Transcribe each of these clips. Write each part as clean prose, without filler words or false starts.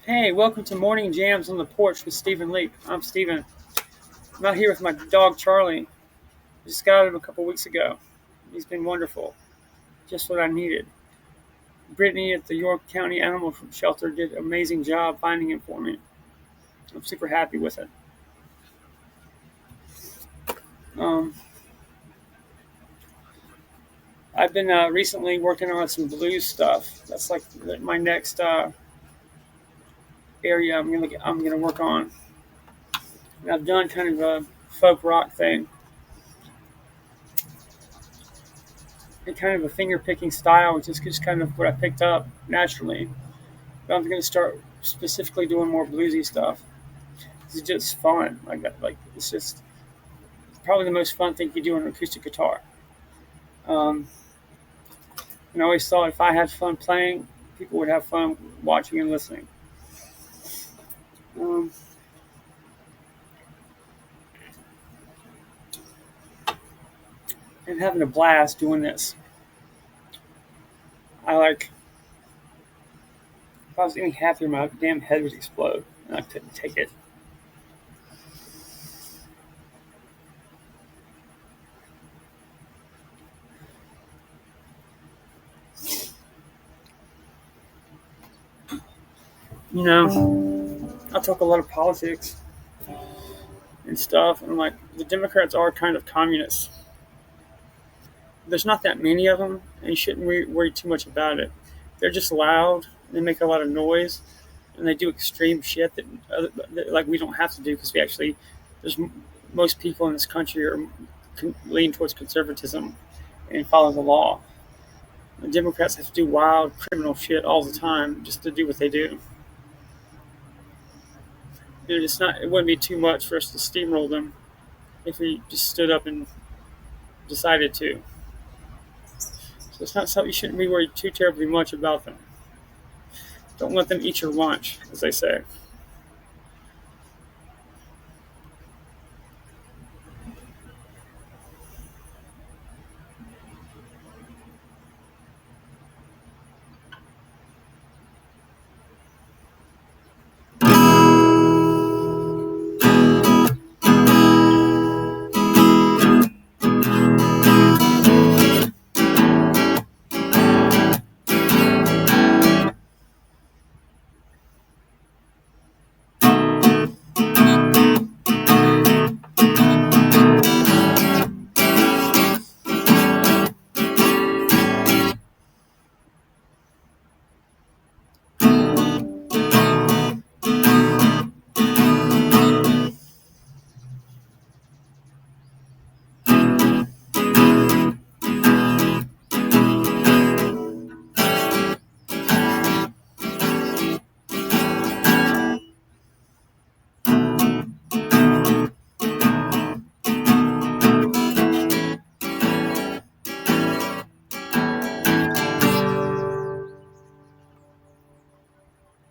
Hey, welcome to Morning Jams on the Porch with Stephen Leake. I'm Stephen. I'm out here with my dog Charlie. I just got him a couple weeks ago. He's been wonderful. Just what I needed. Brittany at the York County Animal Shelter did an amazing job finding him for me. I'm super happy with it. Um, I've been recently working on some blues stuff. That's like my next area I'm gonna work on. And I've done kind of a folk rock thing and kind of a finger picking style, which is just kind of what I picked up naturally. But I'm going to start specifically doing more bluesy stuff. It's just fun, like that. Like it's just probably the most fun thing you do on an acoustic guitar. Um, and I always thought if I had fun playing, people would have fun watching and listening. Um, and having a blast doing this. I like. If I was any happier, my damn head would explode, and I couldn't take it. I talk a lot of politics and stuff, and like the Democrats are kind of communists. There's not that many of them, and you shouldn't worry too much about it. They're just loud. They make a lot of noise, and they do extreme shit that like we don't have to do because we actually there's most people in this country are lean towards conservatism and follow the law. The Democrats have to do wild criminal shit all the time just to do what they do. It's not. It wouldn't be too much for us to steamroll them if we just stood up and decided to. So it's not something you shouldn't be worried too terribly much about them. Don't let them eat your lunch, as they say.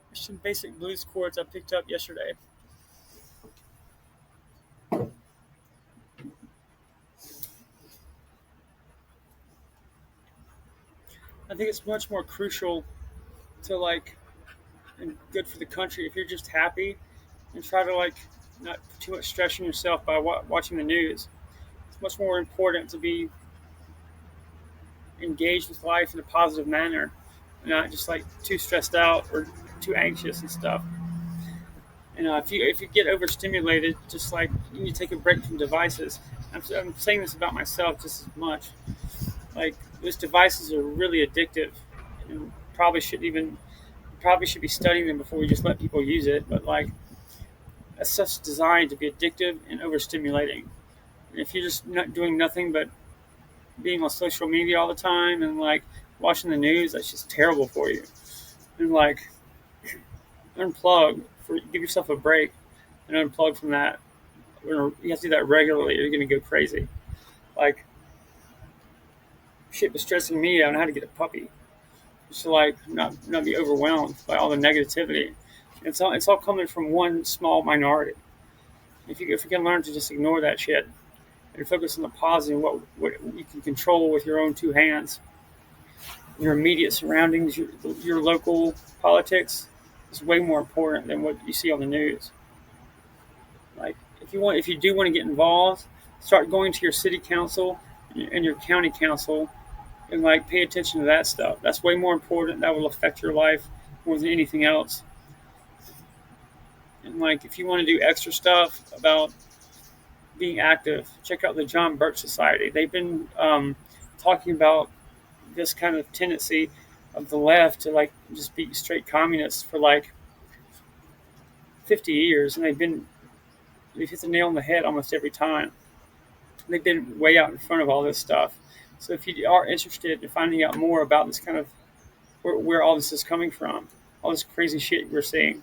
There's some basic blues chords I picked up yesterday. I think it's much more crucial to like and good for the country if you're just happy and try to like not put too much stress on yourself by watching the news. It's much more important to be engaged with life in a positive manner, and not just like too stressed out or too anxious and stuff. And if you get overstimulated, just like you need to take a break from devices. I'm saying this about myself just as much. Like those devices are really addictive, and probably should be studying them before we just let people use it. But like that stuff's designed to be addictive and overstimulating. And if you're just not doing nothing but being on social media all the time and like watching the news, that's just terrible for you. And like unplug give yourself a break and unplug from that. You have to do that regularly. Or you're gonna go crazy. Like shit was stressing me out on how to get a puppy. Just to like not be overwhelmed by all the negativity. It's all coming from one small minority. If you can learn to just ignore that shit and focus on the positive, what you can control with your own two hands, your immediate surroundings, your local politics, is way more important than what you see on the news. Like if you do want to get involved, start going to your city council and your county council and like pay attention to that stuff. That's way more important. That will affect your life more than anything else. And like if you want to do extra stuff about being active, check out the John Birch Society. They've been talking about this kind of tendency of the left to like just be straight communists for like 50 years, and they've hit the nail on the head almost every time. They've been way out in front of all this stuff. So if you are interested in finding out more about this kind of where all this is coming from, all this crazy shit we're seeing,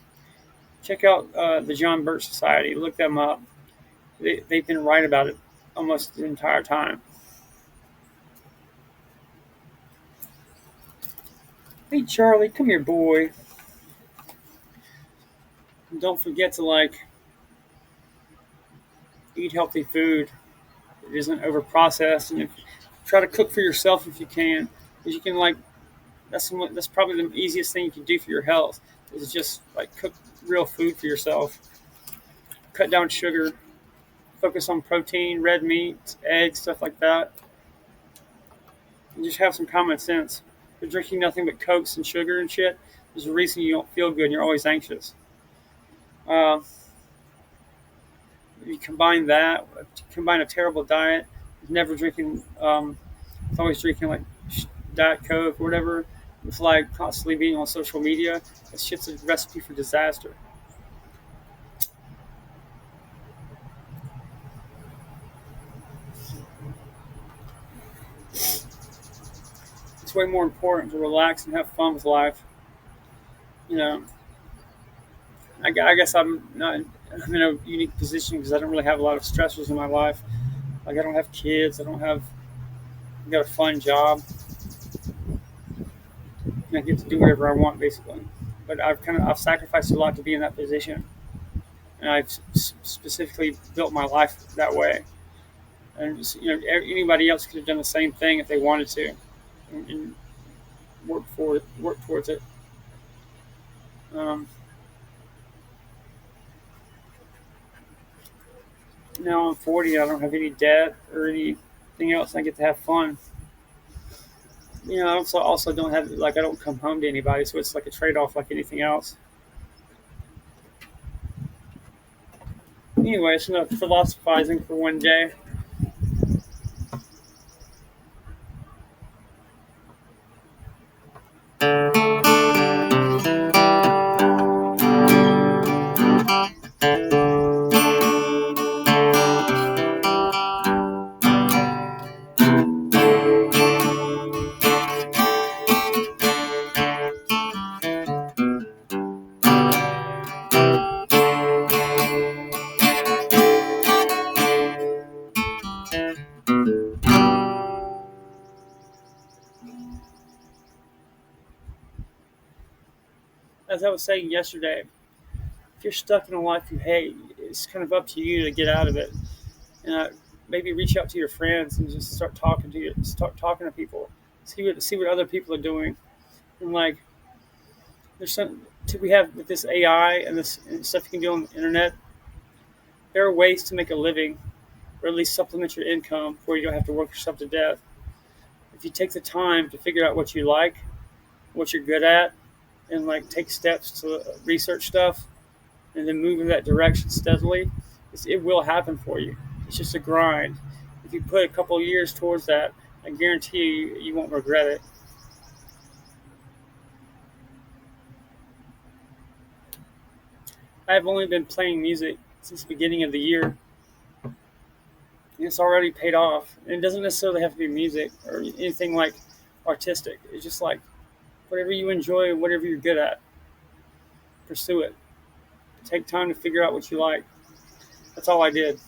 check out the John Birch Society. Look them up. They've been right about it almost the entire time. Hey Charlie, come here, boy. And don't forget to like eat healthy food. It isn't over processed, and try to cook for yourself if you can, because you can like that's probably the easiest thing you can do for your health is just like cook real food for yourself. Cut down sugar, focus on protein, red meat, eggs, stuff like that, and just have some common sense. If you're drinking nothing but cokes and sugar and shit, there's a reason you don't feel good and you're always anxious. Uh, you combine a terrible diet, never drinking, always drinking like Diet Coke or whatever, with like constantly being on social media. That shit's a recipe for disaster. It's way more important to relax and have fun with life. You know, I guess I'm in a unique position because I don't really have a lot of stressors in my life. Like I don't have kids. I've got a fun job. And I get to do whatever I want basically. But I've sacrificed a lot to be in that position, and I've specifically built my life that way. And anybody else could have done the same thing if they wanted to, and work towards it. Um, Now I'm 40. I don't have any debt or anything else. I get to have fun. I also don't have like I don't come home to anybody, so it's like a trade off, like anything else. Anyway, it's enough philosophizing for one day. As I was saying yesterday, if you're stuck in a life you hate, it's kind of up to you to get out of it. And maybe reach out to your friends and just start talking to people, see what other people are doing, and like there's some we have with this AI and this and stuff you can do on the internet. There are ways to make a living, or at least supplement your income, where you don't have to work yourself to death. If you take the time to figure out what you like, what you're good at, and like take steps to research stuff, and then move in that direction steadily, it will happen for you. It's just a grind. If you put a couple of years towards that, I guarantee you won't regret it. I've only been playing music since the beginning of the year, and it's already paid off. And it doesn't necessarily have to be music or anything like artistic. It's just like whatever you enjoy, whatever you're good at, pursue it. Take time to figure out what you like. That's all I did.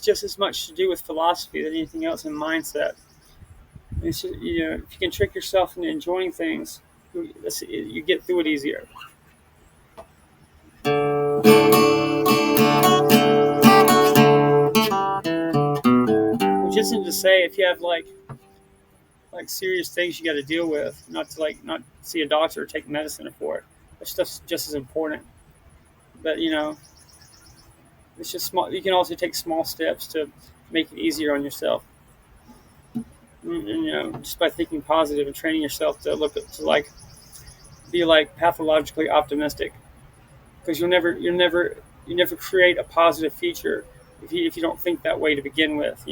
has just as much to do with philosophy than anything else in mindset. It's just, if you can trick yourself into enjoying things, you get through it easier. Which isn't to say if you have like serious things you got to deal with, not see a doctor or take medicine for it. That stuff's just as important. But it's just small. You can also take small steps to make it easier on yourself. Just by thinking positive and training yourself to be like pathologically optimistic, because you never create a positive future if you don't think that way to begin with.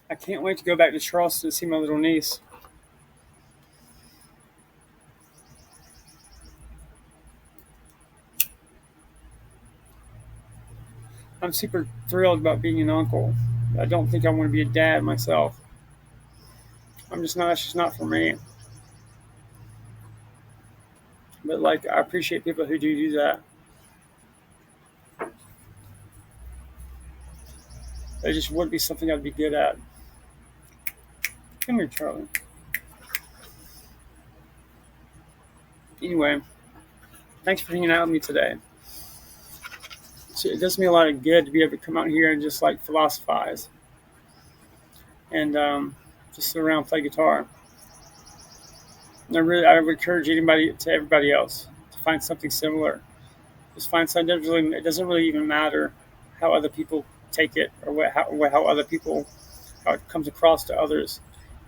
I can't wait to go back to Charleston to see my little niece. I'm super thrilled about being an uncle. I don't think I want to be a dad myself. I'm just not. That's just not for me. But I appreciate people who do that. It just wouldn't be something I'd be good at. Come here, Charlie. Anyway, thanks for hanging out with me today. So it does me a lot of good to be able to come out here and just philosophize and just sit around and play guitar. And I would encourage everybody else to find something similar. Just find something. It doesn't really even matter how other people take it or how other people how it comes across to others.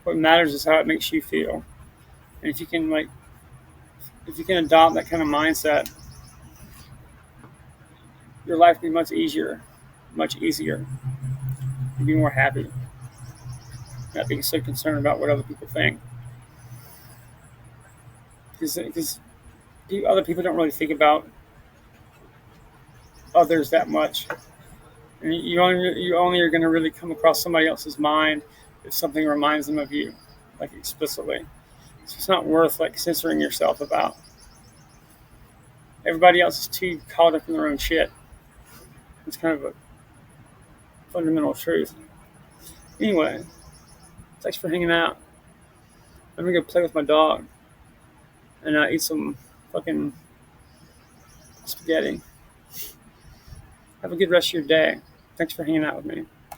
What matters is how it makes you feel. And if you can adopt that kind of mindset, your life will be much easier, much easier. You'll be more happy, not being so concerned about what other people think. Because other people don't really think about others that much. And you only are going to really come across somebody else's mind if something reminds them of you, explicitly. So it's not worth censoring yourself about. Everybody else is too caught up in their own shit. It's kind of a fundamental truth. Anyway, thanks for hanging out. I'm gonna go play with my dog and eat some fucking spaghetti. Have a good rest of your day. Thanks for hanging out with me.